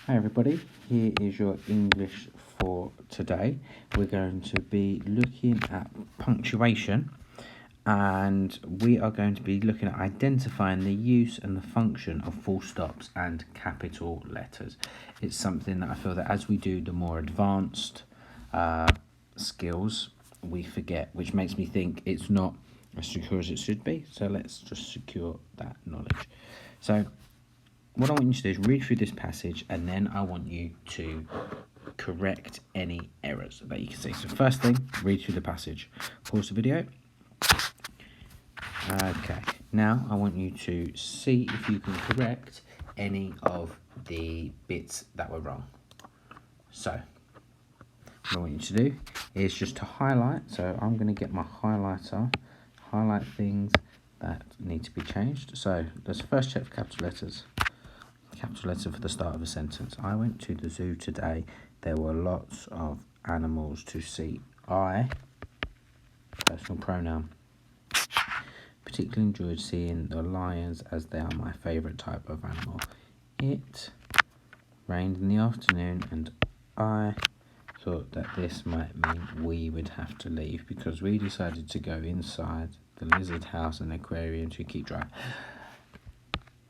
Hi everybody, here is your English for today. We're going to be looking at punctuation, and we are going to be looking at identifying the use and the function of full stops and capital letters. It's something that I feel that as we do the more advanced skills, we forget, which makes me think it's not as secure as it should be. So let's just secure that knowledge. So what I want you to do is read through this passage, and then I want you to correct any errors that you can see. So first thing, read through the passage. Pause the video. Okay, now I want you to see if you can correct any of the bits that were wrong. So what I want you to do is just to highlight. So I'm going to get my highlighter, highlight things that need to be changed. So let's first check for capital letters. Capital letter for the start of a sentence. I went to the zoo today. There were lots of animals to see. I, personal pronoun, particularly enjoyed seeing the lions as they are my favourite type of animal. It rained in the afternoon and I thought that this might mean we would have to leave because we decided to go inside the lizard house and aquarium to keep dry.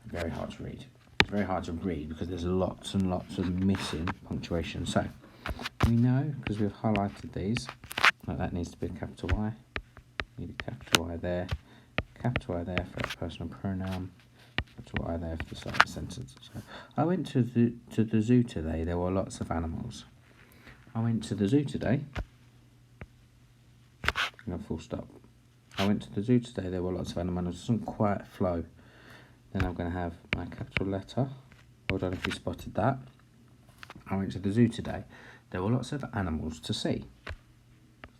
Very hard to read. It's very hard to read because there's lots and lots of missing punctuation. So we know, because we've highlighted these, that needs to be a capital Y. Need a capital Y there for a personal pronoun, capital Y there for the start of the sentence. So I went to the zoo today. There were lots of animals. I went to the zoo today. And a full stop. I went to the zoo today. There were lots of animals. It doesn't quite flow. Then I'm going to have my capital letter. Well done if you spotted that. I went to the zoo today. There were lots of animals to see.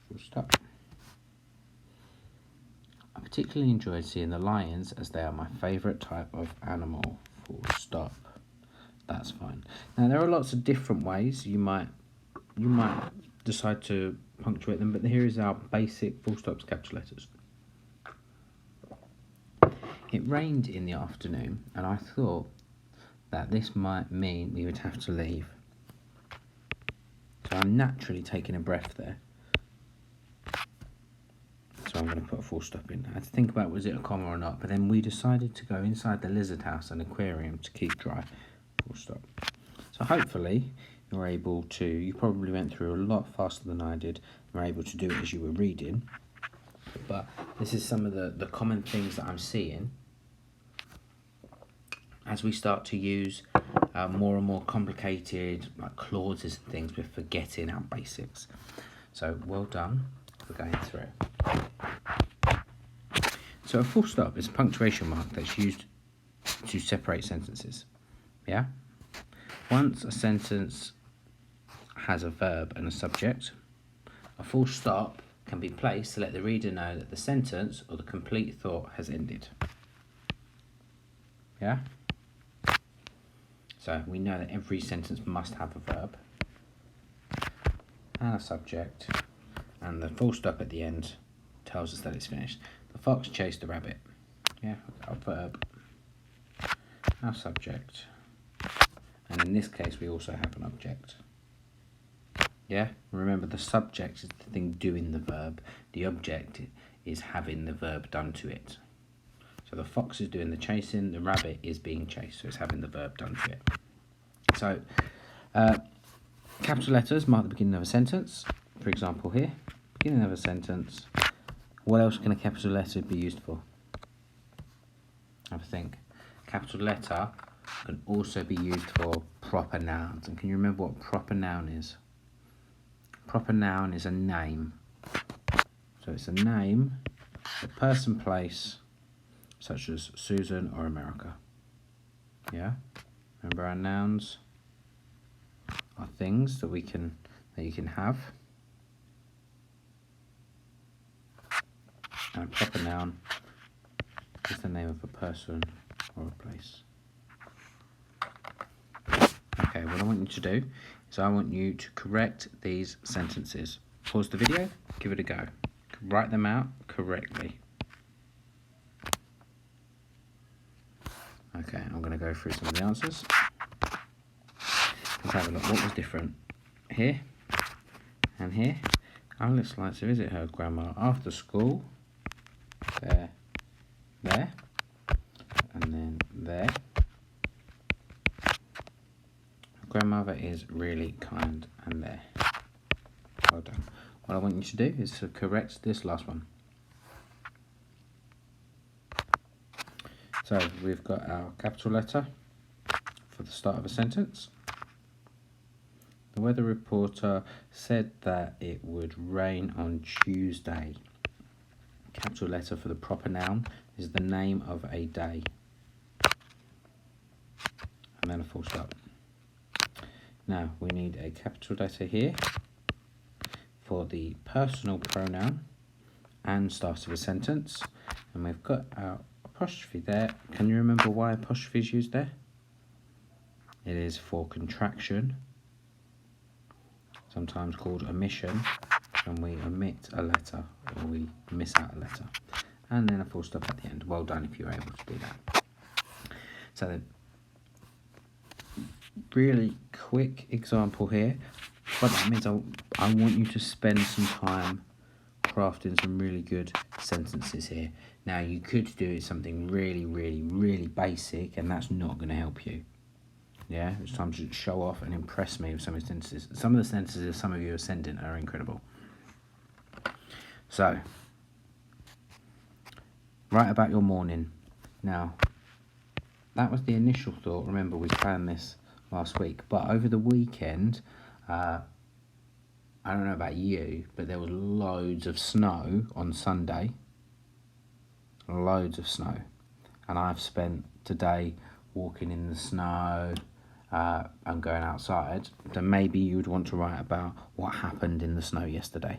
Full stop. I particularly enjoyed seeing the lions as they are my favourite type of animal. Full stop. That's fine. Now there are lots of different ways you might decide to punctuate them, but here is our basic full stops, capital letters. It rained in the afternoon, and I thought that this might mean we would have to leave. So I'm naturally taking a breath there. So I'm going to put a full stop in. I had to think about was it a comma or not, but then we decided to go inside the lizard house and aquarium to keep dry. Full stop. So hopefully you're able to, you probably went through a lot faster than I did, and were able to do it as you were reading. But this is some of the common things that I'm seeing as we start to use more and more complicated like clauses and things. We're forgetting our basics. So well done for going through. So a full stop is a punctuation mark that's used to separate sentences. Yeah? Once a sentence has a verb and a subject, a full stop can be placed to let the reader know that the sentence or the complete thought has ended. Yeah? So we know that every sentence must have a verb and a subject, and the full stop at the end tells us that it's finished. The fox chased the rabbit. Yeah, our verb, our subject, and in this case we also have an object. Yeah, remember the subject is the thing doing the verb, the object is having the verb done to it. So the fox is doing the chasing, the rabbit is being chased, so it's having the verb done to it. So capital letters mark the beginning of a sentence. For example here, beginning of a sentence. What else can a capital letter be used for? Have a think. Capital letter can also be used for proper nouns. And can you remember what proper noun is? Proper noun is a name. So it's a name, a person, place, such as Susan or America. Yeah? Remember our nouns are things that you can have. And a proper noun is the name of a person or a place. Okay, what I want you to do is I want you to correct these sentences. Pause the video, give it a go. Write them out correctly. Okay, I'm going to go through some of the answers. let's have a look. What was different? Here and here. Alex likes to visit her grandma after school. There, there, and then there. Grandmother is really kind, and there. Well done. What I want you to do is to correct this last one. So we've got our capital letter for the start of a sentence. The weather reporter said that it would rain on Tuesday. Capital letter for the proper noun is the name of a day. And then a full stop. Now we need a capital letter here for the personal pronoun and start of a sentence. And we've got our apostrophe there. Can you remember why apostrophe is used there? It is for contraction, sometimes called omission, when we omit a letter or we miss out a letter. And then a full stop at the end. Well done if you're able to do that. So the really quick example here, but that means I want you to spend some time crafting some really good sentences here. Now you could do something really basic, and that's not going to help you. Yeah, it's time to show off and impress me with some of the sentences. Some of the sentences some of you are sending are incredible. So, write about your morning. Now, that was the initial thought. Remember, we planned this last week, but over the weekend, I don't know about you, but there was loads of snow on Sunday. Loads of snow. And I've spent today walking in the snow and going outside. So maybe you would want to write about what happened in the snow yesterday.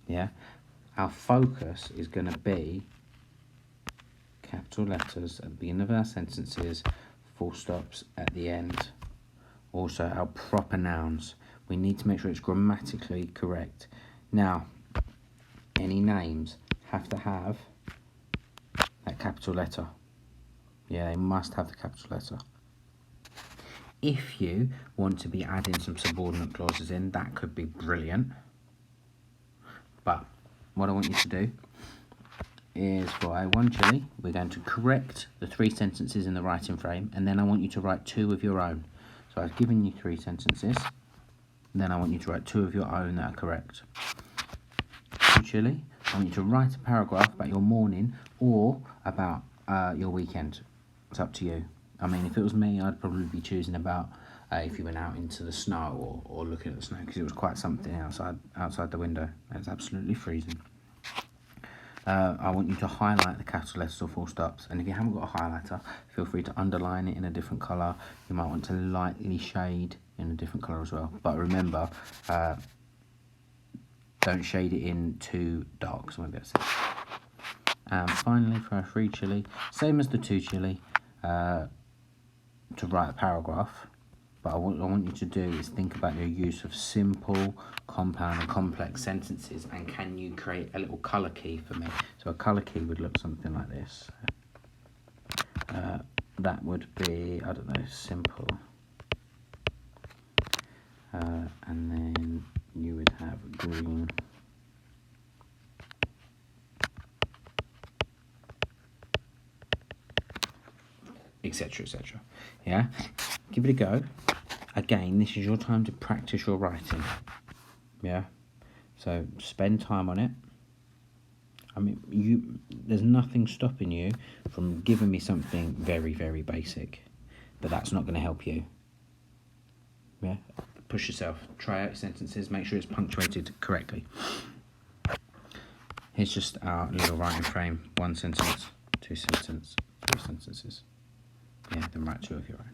Yeah? Our focus is going to be capital letters at the beginning of our sentences, full stops at the end. Also, our proper nouns. We need to make sure it's grammatically correct. Now, any names have to have that capital letter. Yeah, they must have the capital letter. If you want to be adding some subordinate clauses in, that could be brilliant. But what I want you to do is for A1 Chili, we're going to correct the 3 sentences in the writing frame, and then I want you to write 2 of your own. So I've given you 3 sentences, then I want you to write 2 of your own that are correct. A2 Chili, I want you to write a paragraph about your morning or about your weekend. It's up to you. I mean, if it was me, I'd probably be choosing about if you went out into the snow or looking at the snow, because it was quite something outside the window. It's absolutely freezing. I want you to highlight the capital letters or full stops, and if you haven't got a highlighter, feel free to underline it in a different colour. You might want to lightly shade in a different colour as well, but remember, don't shade it in too dark, so I won't be able to see. And finally, for our 3 chili, same as the 2 chili, to write a paragraph, but what I want you to do is think about your use of simple, compound and complex sentences, and can you create a little colour key for me? So a colour key would look something like this. That would be, I don't know, simple. And then you would have green. Etc, etc. Yeah, give it a go. Again, this is your time to practice your writing. Yeah, so spend time on it. I mean, there's nothing stopping you from giving me something very basic, but that's not going to help you. Yeah, push yourself. Try out your sentences. Make sure it's punctuated correctly. Here's just our little writing frame: 1 sentence, 2 sentences, 3 sentences. Yeah, then write 2 of your own.